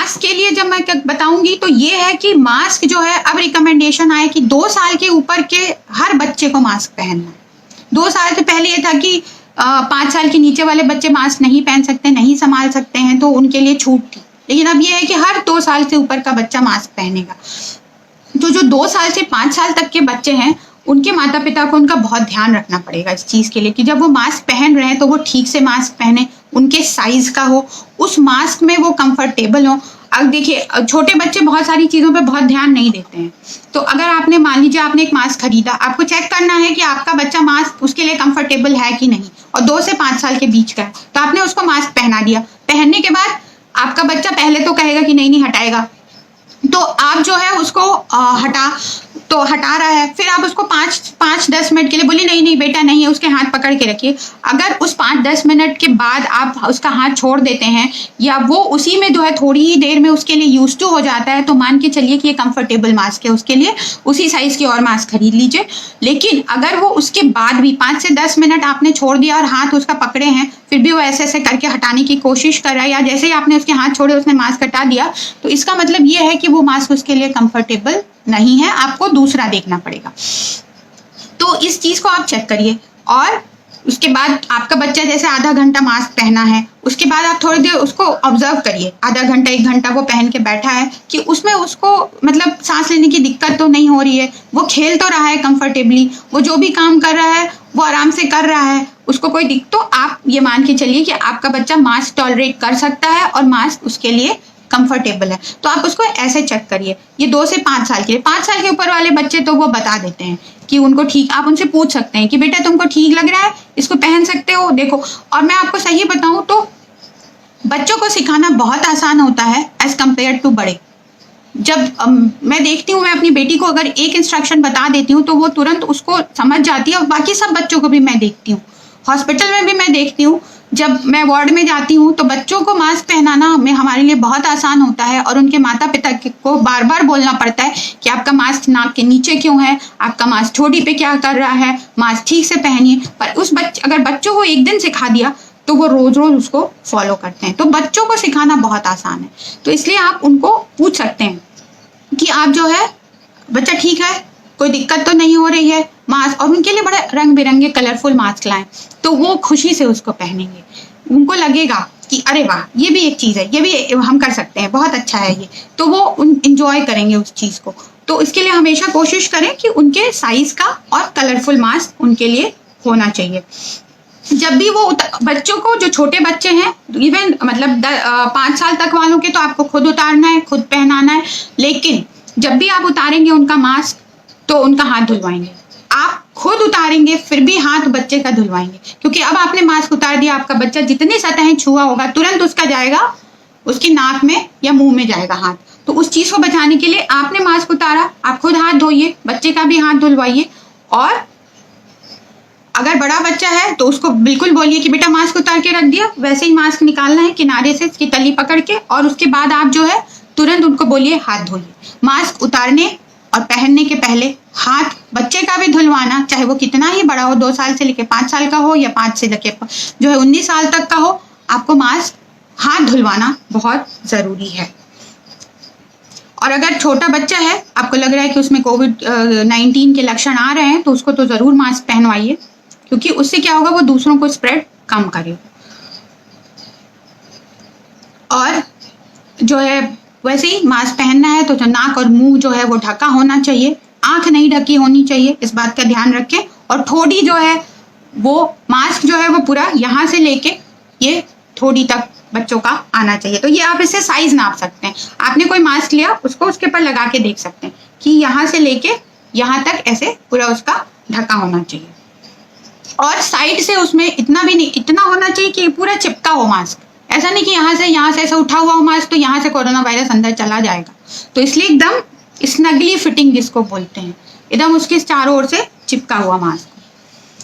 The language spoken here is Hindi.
मास्क के लिए जब मैं बताऊंगी तो ये है कि मास्क जो है, अब रिकमेंडेशन आए कि 2 साल के ऊपर के हर बच्चे को मास्क पहनना है। 2 साल से पहले ये था कि 5 साल के नीचे वाले बच्चे मास्क नहीं पहन सकते, नहीं संभाल सकते हैं, तो उनके लिए छूट थी। लेकिन अब ये है कि हर 2 साल से ऊपर का बच्चा मास्क पहनेगा। तो जो 2 साल से 5 साल तक के बच्चे हैं, उनके माता पिता को उनका बहुत ध्यान रखना पड़ेगा इस चीज़ के लिए कि जब वो मास्क पहन रहे हैं तो वो ठीक से मास्क पहने, उनके साइज का हो, उस मास्क में वो कंफर्टेबल हो। अब देखिए, छोटे बच्चे बहुत सारी चीज़ों पे बहुत ध्यान नहीं देते हैं। तो अगर आपने, मान लीजिए आपने एक मास्क खरीदा, आपको चेक करना है कि आपका बच्चा मास्क उसके लिए कंफर्टेबल है कि नहीं, और 2 से 5 साल के बीच का है, तो आपने उसको मास्क पहना दिया। पहनने के बाद आपका बच्चा पहले तो कहेगा कि नहीं हटाएगा, तो आप जो है उसको हटा रहा है, फिर आप उसको 5-10 मिनट के लिए बोले नहीं बेटा नहीं है, उसके हाथ पकड़ के रखिए। अगर उस 5-10 मिनट के बाद आप उसका हाथ छोड़ देते हैं, या वो उसी में जो है थोड़ी ही देर में उसके लिए यूज टू हो जाता है, तो मान के चलिए कि ये कंफर्टेबल मास्क है उसके लिए, उसी साइज की और मास्क खरीद लीजिए। लेकिन अगर वो उसके बाद भी 5 से 10 मिनट आपने छोड़ दिया और हाथ उसका पकड़े हैं, फिर भी वो ऐसे करके हटाने की कोशिश कर रहा है, या जैसे ही आपने उसके हाथ छोड़े उसने मास्क हटा दिया, तो इसका मतलब ये है कि वो मास्क उसके लिए कंफर्टेबल नहीं है, आपको दूसरा देखना पड़ेगा। तो इस चीज को आप चेक करिए। और उसके बाद आपका बच्चा जैसे आधा घंटा मास्क पहना है, उसके बाद आप थोड़ी देर उसको ऑब्जर्व करिए, आधा घंटा 1 घंटा वो पहन के बैठा है कि उसमें उसको मतलब सांस लेने की दिक्कत तो नहीं हो रही है, वो खेल तो रहा है कंफर्टेबली, वो जो भी काम कर रहा है वो आराम से कर रहा है, उसको कोई दिक्कत, तो आप ये मान के चलिए कि आपका बच्चा मास्क टॉलरेट कर सकता है और मास्क उसके लिए कंफर्टेबल है। तो आप उसको ऐसे चेक करिए। ये 2 से 5 साल के लिए, 5 साल के ऊपर वाले बच्चे तो वो बता देते हैं कि उनको ठीक, आप उनसे पूछ सकते हैं कि बेटा तुमको ठीक लग रहा है, इसको पहन सकते हो, देखो। और मैं आपको सही बताऊं तो बच्चों को सिखाना बहुत आसान होता है एज कम्पेयर टू बड़े। जब मैं देखती हूँ, मैं अपनी बेटी को अगर एक इंस्ट्रक्शन बता देती हूँ तो वो तुरंत उसको समझ जाती है, और बाकी सब बच्चों को भी मैं देखती हूँ, हॉस्पिटल में भी मैं देखती हूँ, जब मैं वार्ड में जाती हूँ तो बच्चों को मास्क पहनाना हमारे लिए बहुत आसान होता है, और उनके माता पिता को बार बार बोलना पड़ता है कि आपका मास्क नाक के नीचे क्यों है, आपका मास्क ठोड़ी पे क्या कर रहा है, मास्क ठीक से पहनिए। पर अगर बच्चों को एक दिन सिखा दिया तो वो रोज रोज उसको फॉलो करते हैं। तो बच्चों को सिखाना बहुत आसान है, तो इसलिए आप उनको पूछ सकते हैं कि आप जो है, बच्चा ठीक है, कोई दिक्कत तो नहीं हो रही है, मास्क, और उनके लिए बड़े रंग बिरंगे कलरफुल मास्क लाएं, तो वो खुशी से उसको पहनेंगे। उनको लगेगा कि अरे वाह, ये भी एक चीज़ है, ये भी हम कर सकते हैं, बहुत अच्छा है ये, तो वो इंजॉय करेंगे उस चीज़ को। तो इसके लिए हमेशा कोशिश करें कि उनके साइज का और कलरफुल मास्क उनके लिए होना चाहिए। जब भी वो बच्चों को, जो छोटे बच्चे हैं, इवन मतलब 5 साल तक वालों के, तो आपको खुद उतारना है, खुद पहनाना है। लेकिन जब भी आप उतारेंगे उनका मास्क तो उनका हाथ धुलवाएंगे, आप खुद उतारेंगे फिर भी हाथ बच्चे का धुलवाएंगे, क्योंकि अब आपने मास्क उतार दिया, आपका बच्चा जितनी सतहें छुआ होगा तुरंत उसका जाएगा उसकी नाक में या मुंह में जाएगा हाथ। तो उस चीज को बचाने के लिए आपने मास्क उतारा, आप खुद हाथ धोइए, बच्चे का भी हाथ धुलवाइए। और अगर बड़ा बच्चा है तो उसको बिल्कुल बोलिए कि बेटा मास्क उतार के रख दिया, वैसे ही मास्क निकालना है किनारे से, इसकी तली पकड़ के, और उसके बाद आप जो है तुरंत उनको बोलिए हाथ धोइए। मास्क उतारने और पहनने के पहले हाथ बच्चे का भी धुलवाना, चाहे वो कितना ही बड़ा हो, 2 साल से लेके 5 साल का हो, या 5 से लेके जो है 19 साल तक का हो, आपको मास्क हाथ धुलवाना बहुत जरूरी है। और अगर छोटा बच्चा है, आपको लग रहा है कि उसमें कोविड-19 के लक्षण आ रहे हैं, तो उसको तो जरूर मास्क पहनवाइए, क्योंकि उससे क्या होगा, वो दूसरों को स्प्रेड कम करेगा। और जो है वैसे ही मास्क पहनना है तो जो नाक और मुंह जो है वो ढका होना चाहिए, आंख नहीं ढकी होनी चाहिए, इस बात का ध्यान रखें। और थोड़ी जो है वो मास्क जो है वो पूरा यहाँ से लेके ये थोड़ी तक बच्चों का आना चाहिए। तो ये आप इससे साइज नाप सकते हैं। आपने कोई मास्क लिया, उसको उसके ऊपर लगा के देख सकते हैं कि यहाँ से लेके यहाँ तक ऐसे पूरा उसका ढका होना चाहिए। और साइड से उसमें इतना भी नहीं, इतना होना चाहिए कि पूरा चिपका हो मास्क, ऐसा नहीं कि यहाँ से ऐसा उठा हुआ हो मास्क तो यहाँ से कोरोना वायरस अंदर चला जाएगा। तो इसलिए एकदम स्नगली फिटिंग जिसको बोलते हैं, एकदम उसके चारों ओर से चिपका हुआ मास्क।